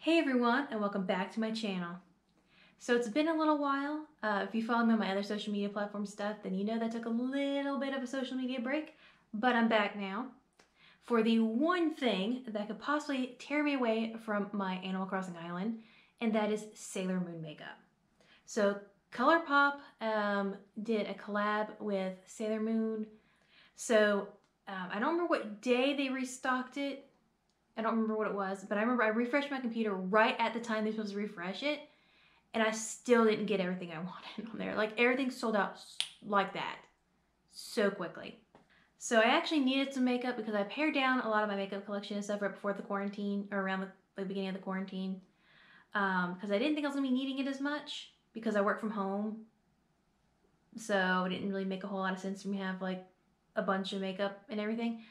Hey everyone, and welcome back to my channel. So it's been a little while. If you follow me on my other social media platform stuff, then you know that I took a little bit of a social media break, but I'm back now for the one thing that could possibly tear me away from my Animal Crossing island, and that is Sailor Moon makeup. So Colourpop did a collab with Sailor Moon. So I don't remember what day they restocked it. I don't remember what it was, but I remember I refreshed my computer right at the time they were supposed to refresh it, and I still didn't get everything I wanted on there. Like, everything sold out like that so quickly. So I actually needed some makeup because I pared down a lot of my makeup collection and stuff right before the quarantine, or around the beginning of the quarantine, because I didn't think I was going to be needing it as much because I work from home. So it didn't really make a whole lot of sense for me to have like a bunch of makeup and everything.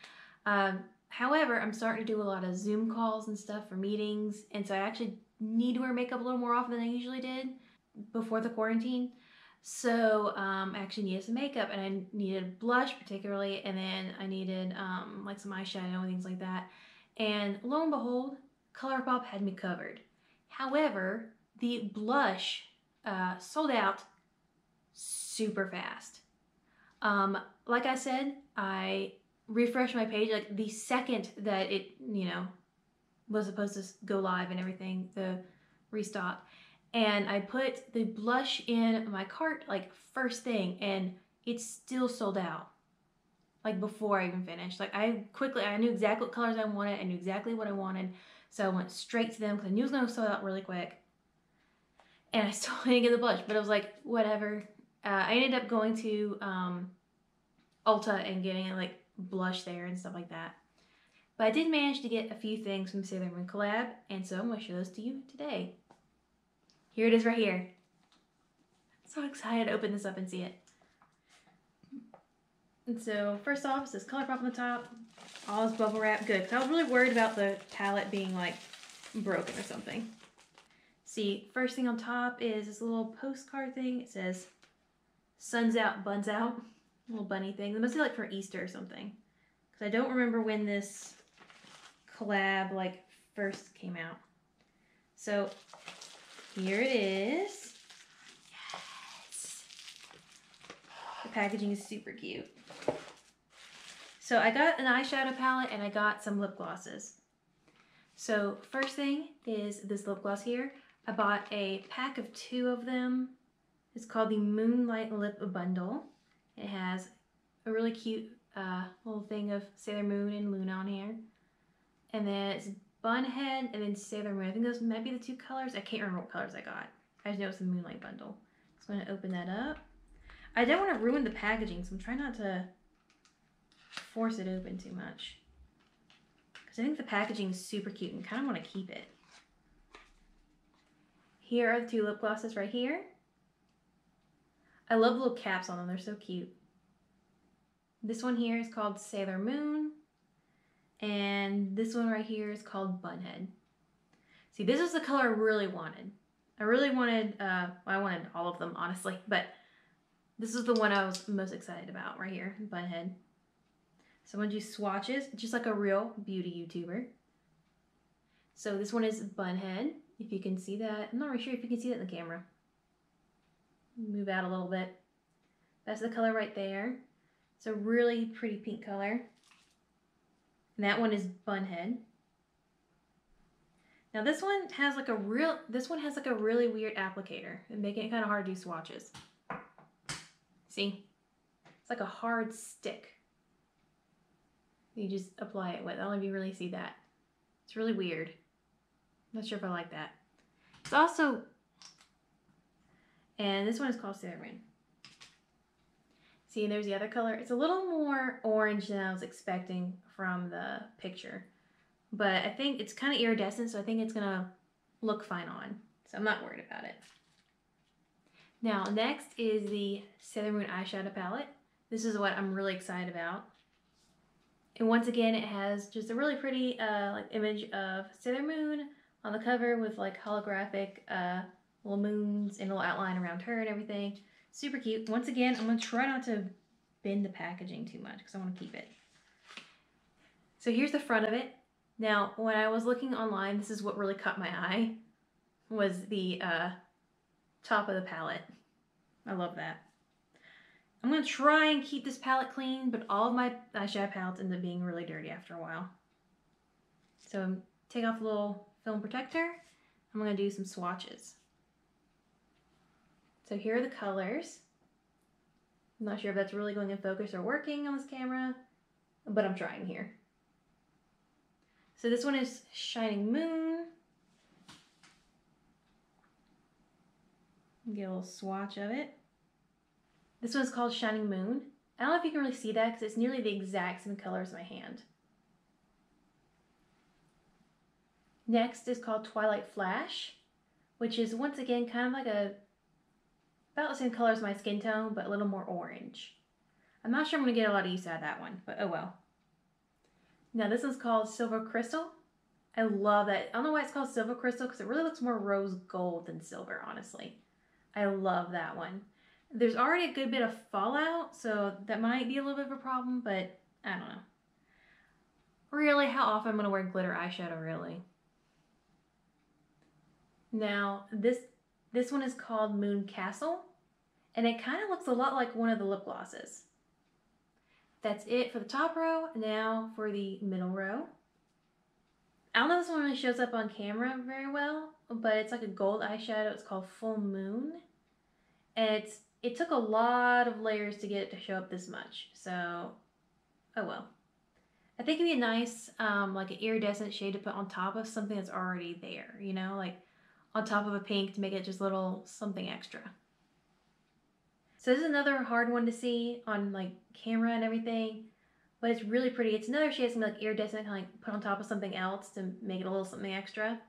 However, I'm starting to do a lot of Zoom calls and stuff for meetings, and so I actually need to wear makeup a little more often than I usually did before the quarantine. So I actually needed some makeup, and I needed blush particularly, and then I needed like some eyeshadow and things like that. And lo and behold, Colourpop had me covered. However, the blush sold out super fast. Like I said, I refresh my page like the second that it, was supposed to go live and everything, the restock. And I put the blush in my cart like first thing, and it's still sold out. Like before I even finished. Like I knew exactly what colors I wanted. I knew exactly what I wanted. So I went straight to them because I knew it was going to sell out really quick. And I still didn't get the blush, but I was like, whatever. I ended up going to Ulta and getting like blush there and stuff like that. But I did manage to get a few things from Sailor Moon collab, and so I'm going to show those to you today. Here it is right here. I'm so excited to open this up and see it. And so first off, it says Colourpop on the top. All this bubble wrap. Good, because I was really worried about the palette being like broken or something. See, first thing on top is this little postcard thing. It says, "Sun's out, buns out." A little bunny thing. It must be like for Easter or something. Because I don't remember when this collab like first came out. So here it is. Yes. The packaging is super cute. So I got an eyeshadow palette and I got some lip glosses. So first thing is this lip gloss here. I bought a pack of 2 of them. It's called the Moonlight Lip Bundle. It has a really cute little thing of Sailor Moon and Luna on here. And then it's Bunhead and then Sailor Moon. I think those might be the 2 colors. I can't remember what colors I got. I just know it's the Moonlight Bundle. So I'm going to open that up. I don't want to ruin the packaging, so I'm trying not to force it open too much. Because I think the packaging is super cute and kind of want to keep it. Here are the 2 lip glosses right here. I love the little caps on them. They're so cute. This one here is called Sailor Moon. And this one right here is called Bunhead. See, this is the color I really wanted. I really wanted, well, I wanted all of them, honestly. But this is the one I was most excited about right here, Bunhead. So I'm going to do swatches, just like a real beauty YouTuber. So this one is Bunhead, if you can see that. I'm not really sure if you can see that in the camera. Move out a little bit. That's the color right there. It's a really pretty pink color. And that one is Bunhead. Now this one has like a really weird applicator and making it kind of hard to do swatches. See? It's like a hard stick. You just apply it with. I don't know if you really see that. It's really weird. I'm not sure if I like that. It's also, and this one is called Sailor Moon. See, there's the other color. It's a little more orange than I was expecting from the picture. But I think it's kind of iridescent, so I think it's going to look fine on. So I'm not worried about it. Now, next is the Sailor Moon eyeshadow palette. This is what I'm really excited about. And once again, it has just a really pretty like image of Sailor Moon on the cover with like holographic little moons and a little outline around her and everything. Super cute. Once again, I'm going to try not to bend the packaging too much because I want to keep it. So here's the front of it. Now, when I was looking online, this is what really caught my eye, was the top of the palette. I love that. I'm going to try and keep this palette clean, but all of my eyeshadow palettes end up being really dirty after a while. So take off the little film protector. I'm going to do some swatches. So here are the colors. I'm not sure if that's really going in focus or working on this camera, but I'm trying here. So this one is Shining Moon. Get a little swatch of it. This one's called Shining Moon. I don't know if you can really see that because it's nearly the exact same color as my hand. Next is called Twilight Flash, which is once again kind of like about the same color as my skin tone, but a little more orange. I'm not sure I'm going to get a lot of use out of that one, but oh well. Now this one's called Silver Crystal. I love that. I don't know why it's called Silver Crystal because it really looks more rose gold than silver, honestly. I love that one. There's already a good bit of fallout, so that might be a little bit of a problem, but I don't know. Really, how often I'm going to wear glitter eyeshadow, really? Now, this one is called Moon Castle, and it kind of looks a lot like one of the lip glosses. That's it for the top row. Now for the middle row. I don't know if this one really shows up on camera very well, but it's like a gold eyeshadow. It's called Full Moon, and it took a lot of layers to get it to show up this much, so oh well. I think it'd be a nice like an iridescent shade to put on top of something that's already there, you know, like on top of a pink to make it just a little something extra. So this is another hard one to see on like camera and everything, but it's really pretty. It's another shade that's gonna be like iridescent, kind of like put on top of something else to make it a little something extra.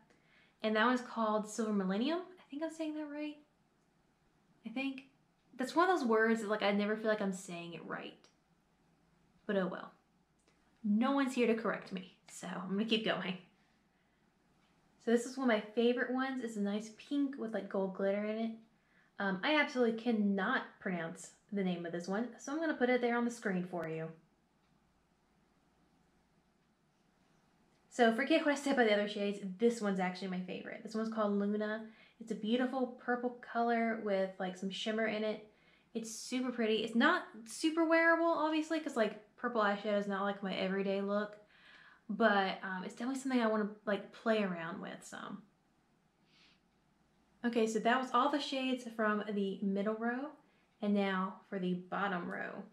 And that one's called Silver Millennium. I think I'm saying that right. I think. That's one of those words that like I never feel like I'm saying it right. But oh well. No one's here to correct me, so I'm gonna keep going. So this is one of my favorite ones. It's a nice pink with like gold glitter in it. I absolutely cannot pronounce the name of this one, so I'm going to put it there on the screen for you. So forget what I said about the other shades. This one's actually my favorite. This one's called Luna. It's a beautiful purple color with like some shimmer in it. It's super pretty. It's not super wearable, obviously, because like purple eyeshadow is not like my everyday look. But it's definitely something I want to like play around with some. Okay, so that was all the shades from the middle row, and now for the bottom row.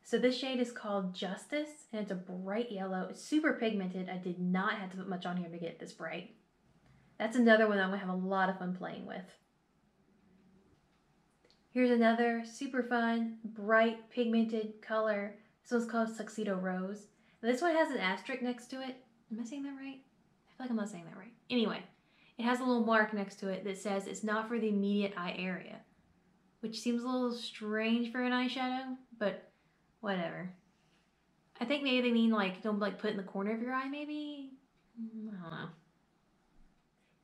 So this shade is called Justice, and it's a bright yellow. It's super pigmented. I did not have to put much on here to get it this bright. That's another one I'm going to have a lot of fun playing with. Here's another super fun, bright, pigmented color. This one's called Tuxedo Rose. Now this one has an asterisk next to it. Am I saying that right? I feel like I'm not saying that right. Anyway. It has a little mark next to it that says it's not for the immediate eye area, which seems a little strange for an eyeshadow, but whatever. I think maybe they mean like don't like put it in the corner of your eye, maybe? I don't know.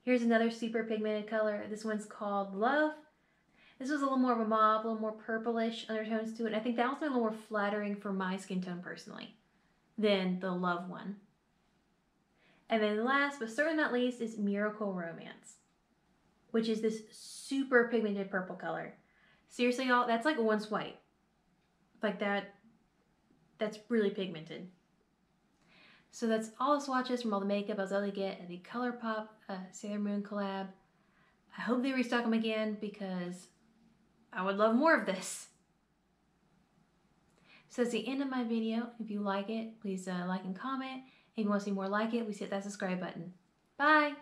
Here's another super pigmented color. This one's called Love. This was a little more of a mauve, a little more purplish undertones to it. I think that one's a little more flattering for my skin tone personally than the Love one. And then last, but certainly not least, is Miracle Romance, which is this super pigmented purple color. Seriously, y'all, that's like one swipe. Like that's really pigmented. So that's all the swatches from all the makeup I was able to get at the Colourpop Sailor Moon collab. I hope they restock them again because I would love more of this. So that's the end of my video. If you like it, please like and comment. If you want to see more like it, please hit that subscribe button. Bye!